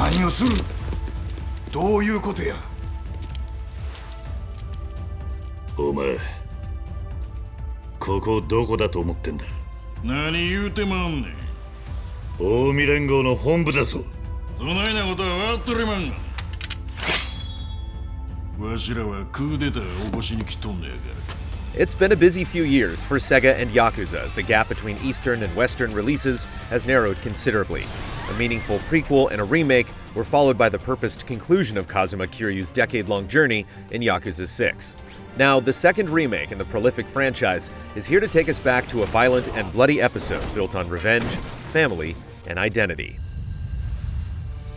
何をする？どういうことや？お前、ここどこだと思ってんだ？何言うてまんねん。近江連合の本部だぞ。そないなことは分かっとりまんが。わしらはクーデターを起こしに来とんねやから。It's been a busy few years for Sega and Yakuza as the gap between Eastern and Western releases has narrowed considerably. A meaningful prequel and a remake were followed by the purposed conclusion of Kazuma Kiryu's decade-long journey in Yakuza 6. Now, the second remake in the prolific franchise is here to take us back to a violent and bloody episode built on revenge, family, and identity.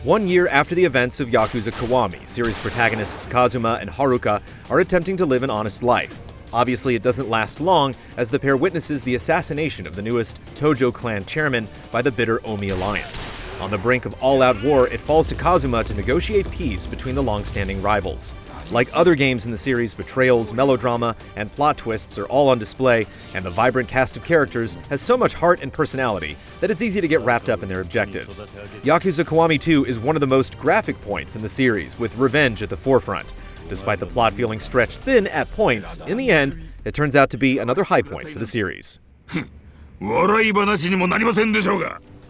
1 year after the events of Yakuza Kiwami, series protagonists Kazuma and Haruka are attempting to live an honest life. Obviously, it doesn't last long, as the pair witnesses the assassination of the newest Tojo clan chairman by the bitter Omi alliance. On the brink of all-out war, it falls to Kazuma to negotiate peace between the long-standing rivals. Like other games in the series, betrayals, melodrama, and plot twists are all on display, and the vibrant cast of characters has so much heart and personality that it's easy to get wrapped up in their objectives. Yakuza Kiwami 2 is one of the most graphic points in the series, with revenge at the forefront. Despite the plot feeling stretched thin at points, in the end, it turns out to be another high point for the series.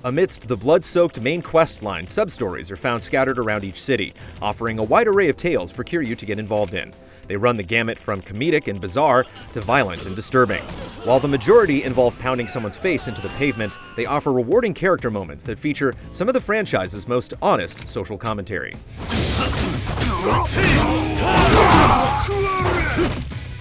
Amidst the blood-soaked main quest line, sub-stories are found scattered around each city, offering a wide array of tales for Kiryu to get involved in. They run the gamut from comedic and bizarre to violent and disturbing. While the majority involve pounding someone's face into the pavement, they offer rewarding character moments that feature some of the franchise's most honest social commentary.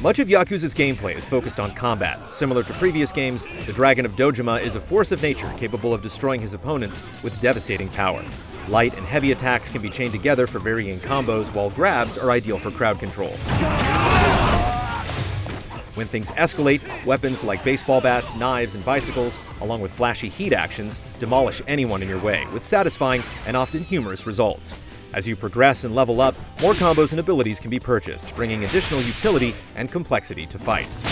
Much of Yakuza's gameplay is focused on combat. Similar to previous games, the Dragon of Dojima is a force of nature capable of destroying his opponents with devastating power. Light and heavy attacks can be chained together for varying combos, while grabs are ideal for crowd control. When things escalate, weapons like baseball bats, knives, and bicycles, along with flashy heat actions, demolish anyone in your way, with satisfying and often humorous results. As you progress and level up, more combos and abilities can be purchased, bringing additional utility and complexity to fights.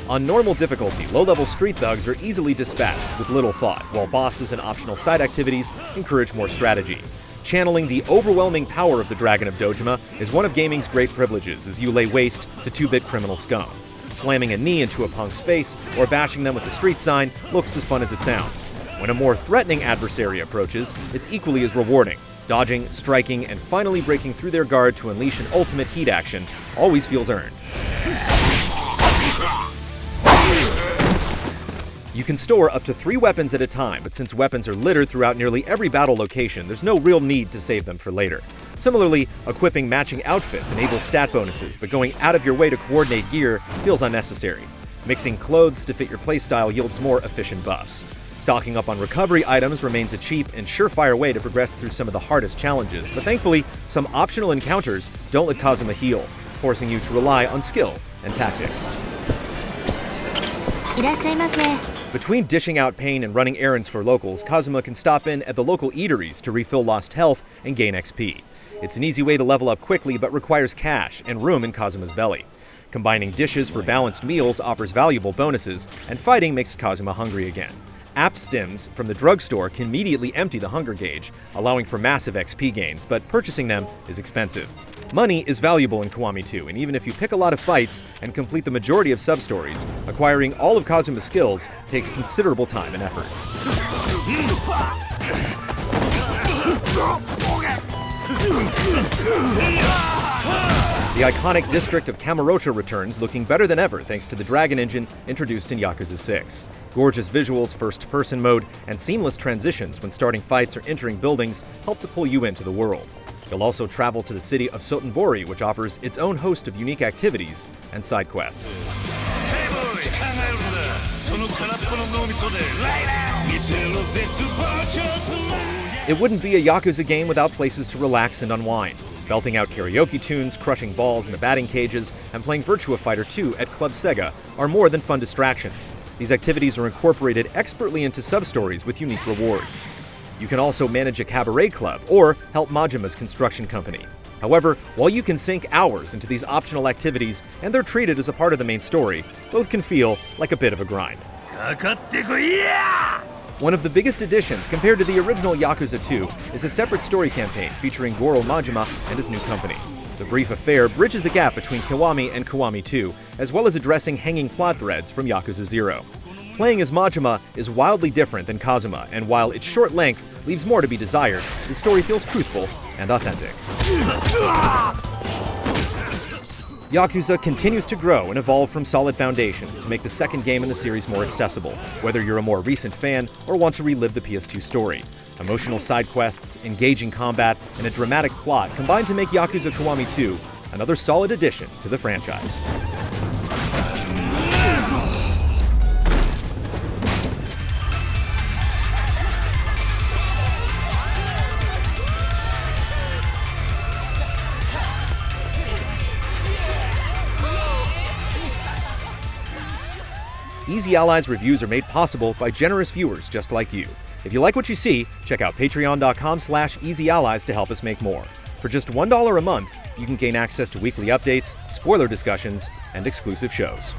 On normal difficulty, low-level street thugs are easily dispatched with little thought, while bosses and optional side activities encourage more strategy. Channeling the overwhelming power of the Dragon of Dojima is one of gaming's great privileges as you lay waste to 2-bit criminal scum. Slamming a knee into a punk's face or bashing them with a street sign looks as fun as it sounds. When a more threatening adversary approaches, it's equally as rewarding. Dodging, striking, and finally breaking through their guard to unleash an ultimate heat action always feels earned. You can store up to 3 weapons at a time, but since weapons are littered throughout nearly every battle location, there's no real need to save them for later. Similarly, equipping matching outfits enables stat bonuses, but going out of your way to coordinate gear feels unnecessary. Mixing clothes to fit your playstyle yields more efficient buffs. Stocking up on recovery items remains a cheap and surefire way to progress through some of the hardest challenges, but thankfully, some optional encounters don't let Kazuma heal, forcing you to rely on skill and tactics. Between dishing out pain and running errands for locals, Kazuma can stop in at the local eateries to refill lost health and gain XP. It's an easy way to level up quickly, but requires cash and room in Kazuma's belly. Combining dishes for balanced meals offers valuable bonuses, and fighting makes Kazuma hungry again. App stims from the drugstore can immediately empty the hunger gauge, allowing for massive XP gains, but purchasing them is expensive. Money is valuable in Kiwami 2, and even if you pick a lot of fights and complete the majority of sub-stories, acquiring all of Kazuma's skills takes considerable time and effort. The iconic district of Kamurocho returns, looking better than ever thanks to the Dragon Engine introduced in Yakuza 6. Gorgeous visuals, first-person mode, and seamless transitions when starting fights or entering buildings help to pull you into the world. You'll also travel to the city of Sotenbori, which offers its own host of unique activities and side quests. It wouldn't be a Yakuza game without places to relax and unwind. Belting out karaoke tunes, crushing balls in the batting cages, and playing Virtua Fighter 2 at Club Sega are more than fun distractions. These activities are incorporated expertly into sub-stories with unique rewards. You can also manage a cabaret club or help Majima's construction company. However, while you can sink hours into these optional activities and they're treated as a part of the main story, both can feel like a bit of a grind. One of the biggest additions compared to the original Yakuza 2 is a separate story campaign featuring Goro Majima and his new company. The brief affair bridges the gap between Kiwami and Kiwami 2, as well as addressing hanging plot threads from Yakuza 0. Playing as Majima is wildly different than Kazuma, and while its short length leaves more to be desired, the story feels truthful and authentic. Yakuza continues to grow and evolve from solid foundations to make the second game in the series more accessible, whether you're a more recent fan or want to relive the PS2 story. Emotional side quests, engaging combat, and a dramatic plot combine to make Yakuza Kiwami 2 another solid addition to the franchise. Easy Allies reviews are made possible by generous viewers just like you. If you like what you see, check out patreon.com/easyallies to help us make more. For just $1 a month, you can gain access to weekly updates, spoiler discussions, and exclusive shows.